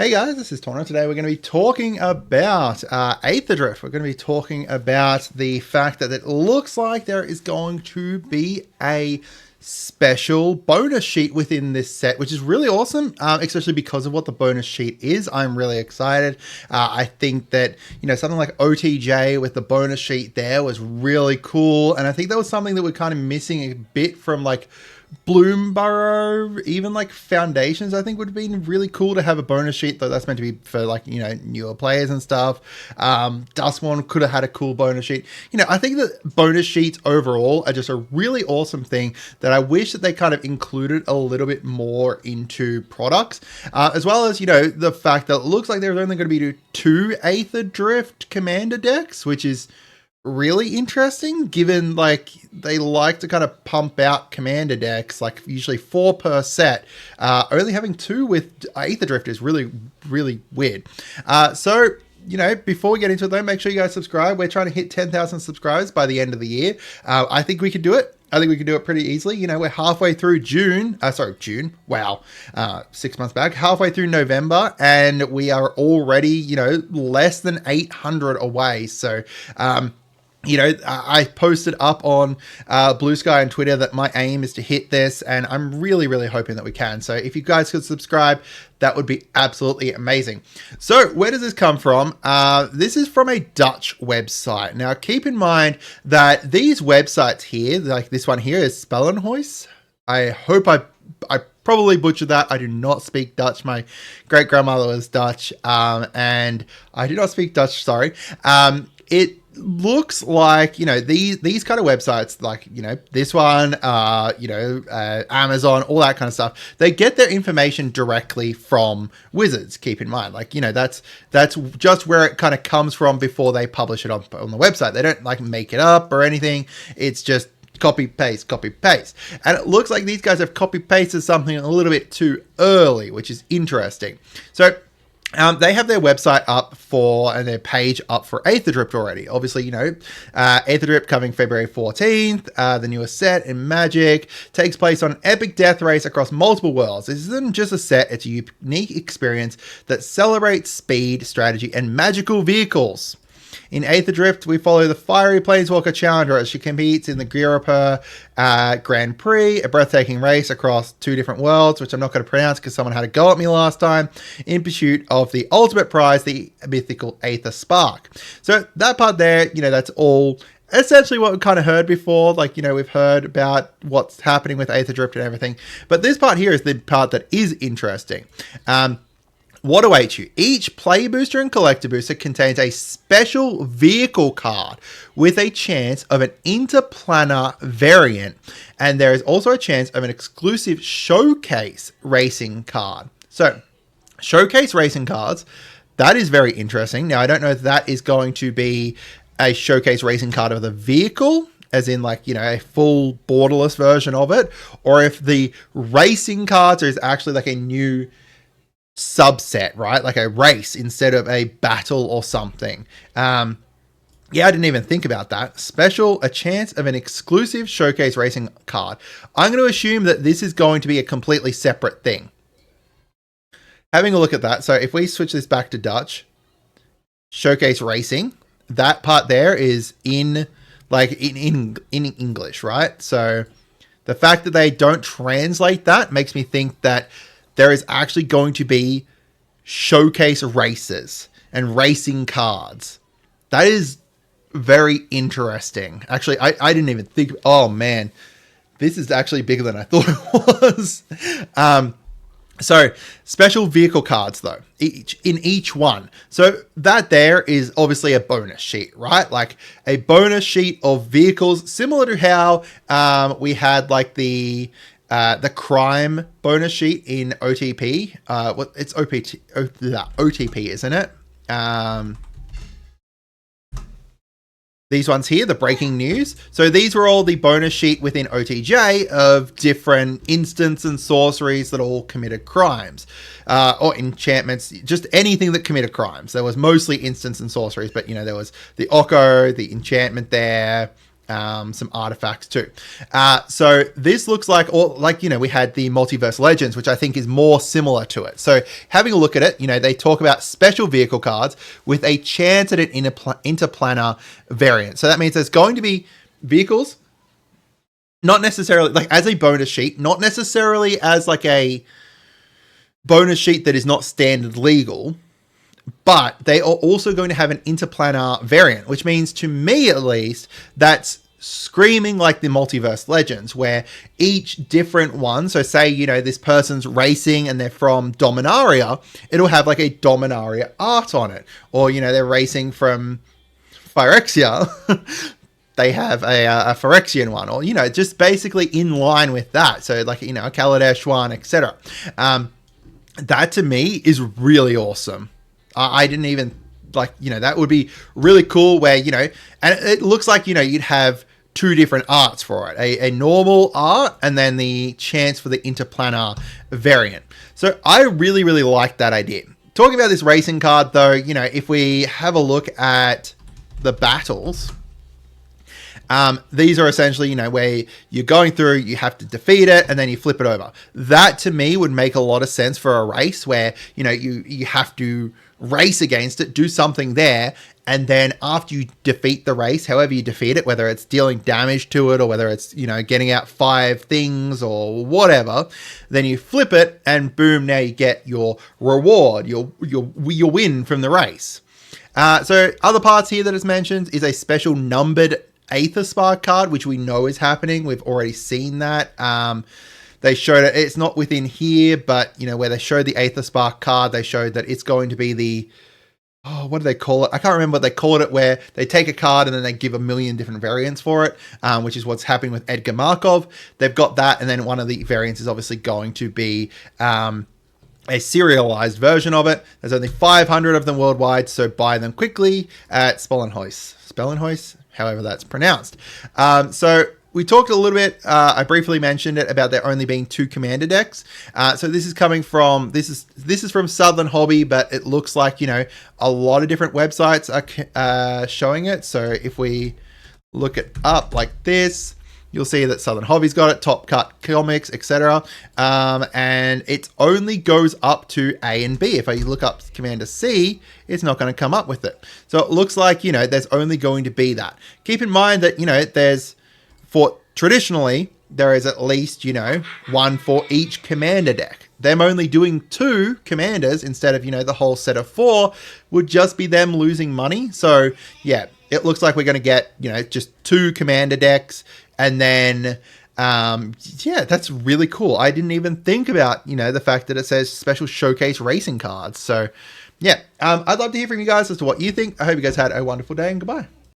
Hey guys, this is Tauna. Today we're going to be talking about Aetherdrift. We're going to be talking about the fact that it looks like there is going to be a special bonus sheet within this set, which is really awesome, especially because of what the bonus sheet is. I'm really excited. I think that, something like OTJ with the bonus sheet there was really cool. And I think that was something that we're kind of missing a bit from like Bloomborough, even like Foundations. I think would have been really cool to have a bonus sheet, though that's meant to be for like, newer players and stuff. Dustborn could have had a cool bonus sheet. I think that bonus sheets overall are just a really awesome thing that I wish that they kind of included a little bit more into products, as well as, the fact that it looks like there's only going to be two Aetherdrift commander decks, which is really interesting, given like they like to kind of pump out commander decks, like usually 4 per set. Only having 2 with Aetherdrift is really weird. So before we get into it though, make sure you guys subscribe. We're trying to hit 10,000 subscribers by the end of the year. I think we can do it. I think we can do it pretty easily. We're halfway through June. Wow. 6 months back. Halfway through November, and we are already, less than 800 away. So, I posted up on Blue Sky and Twitter that my aim is to hit this, and I'm really hoping that we can. So if you guys could subscribe, that would be absolutely amazing. So where does this come from? This is from a Dutch website. Now keep in mind that these websites here, like this one here is Spellenhuis. I hope I probably butchered that. I do not speak Dutch. My great grandmother was Dutch, and I do not speak Dutch. Sorry. It looks like, these kind of websites, like, this one, Amazon, all that kind of stuff, they get their information directly from Wizards. Keep in mind, like, that's just where it kind of comes from before they publish it on the website. They don't like make it up or anything. It's just copy paste. And it looks like these guys have copy pasted something a little bit too early, which is interesting. So they have their website up and their page up for Aetherdrift already. Obviously, Aetherdrift coming February 14th. The newest set in Magic takes place on an epic death race across multiple worlds. This isn't just a set, it's a unique experience that celebrates speed, strategy, and magical vehicles. In Aetherdrift, we follow the fiery Planeswalker Challenger as she competes in the Girapur Grand Prix, a breathtaking race across 2 different worlds, which I'm not going to pronounce because someone had a go at me last time, in pursuit of the ultimate prize, the mythical Aether Spark. So that part there, that's all essentially what we've kind of heard before. Like, we've heard about what's happening with Aetherdrift and everything. But this part here is the part that is interesting. What awaits you? Each play booster and collector booster contains a special vehicle card with a chance of an interplanar variant. And there is also a chance of an exclusive showcase racing card. So, showcase racing cards, that is very interesting. Now, I don't know if that is going to be a showcase racing card of the vehicle, as in like, a full borderless version of it, or if the racing cards is actually like a new subset, right? Like a race instead of a battle or something. I didn't even think about that. A chance of an exclusive showcase racing card. I'm going to assume that this is going to be a completely separate thing. Having a look at that. So if we switch this back to Dutch, showcase racing, that part there is in English, right? So the fact that they don't translate that makes me think that there is actually going to be showcase races and racing cards. That is very interesting. Actually, I didn't even think. Oh man, this is actually bigger than I thought it was. So special vehicle cards though, each one. So that there is obviously a bonus sheet, right? Like a bonus sheet of vehicles, similar to how we had like the crime bonus sheet in OTP. It's OTP, isn't it? These ones here, the breaking news. So these were all the bonus sheet within OTJ of different instants and sorceries that all committed crimes. Or enchantments, just anything that committed crimes. There was mostly instants and sorceries, but there was the Oko, the enchantment there, some artifacts too. So this looks like, or like, we had the Multiverse Legends, which I think is more similar to it. So having a look at it, they talk about special vehicle cards with a chance at an interplanar variant. So that means there's going to be vehicles, not necessarily like as a bonus sheet, not necessarily as like a bonus sheet that is not standard legal, but they are also going to have an interplanar variant, which means, to me at least, that's screaming like the Multiverse Legends, where each different one, so say, this person's racing and they're from Dominaria, it'll have like a Dominaria art on it. Or, they're racing from Phyrexia, they have a Phyrexian one, or, just basically in line with that. So like, a Kaladesh one, etc. That to me is really awesome. I didn't even that would be really cool where, and it looks like, you'd have two different arts for it, a normal art and then the chance for the interplanar variant. So I really, really like that idea. Talking about this racing card though, if we have a look at the battles, these are essentially, where you're going through, you have to defeat it, and then you flip it over. That, to me, would make a lot of sense for a race where, you have to race against it, do something there, and then after you defeat the race, however you defeat it, whether it's dealing damage to it or whether it's, getting out 5 things or whatever, then you flip it, and boom, now you get your reward, your win from the race. So other parts here that is mentioned is a special numbered Aetherspark card, which we know is happening. We've already seen that. They showed it. It's not within here, but where they showed the Aetherspark card, they showed that it's going to be the, what do they call it? I can't remember what they called it, where they take a card and then they give a million different variants for it, which is what's happening with Edgar Markov. They've got that, and then one of the variants is obviously going to be a serialized version of it. There's only 500 of them worldwide, so buy them quickly at Spellenhuis, however that's pronounced. So we talked a little bit, I briefly mentioned it, about there only being 2 commander decks. So this is coming from, this is from Southern Hobby, but it looks like, a lot of different websites are showing it. So if we look it up like this, you'll see that Southern Hobby's got it, Top Cut Comics, etc. And it only goes up to A and B. If I look up Commander C, it's not going to come up with it. So it looks like, there's only going to be that. Keep in mind that, traditionally, there is at least, one for each commander deck. Them only doing 2 commanders instead of, the whole set of 4 would just be them losing money. So, yeah, it looks like we're going to get, just 2 commander decks. And then, yeah, that's really cool. I didn't even think about, the fact that it says special showcase racing cards. So, yeah, I'd love to hear from you guys as to what you think. I hope you guys had a wonderful day, and goodbye.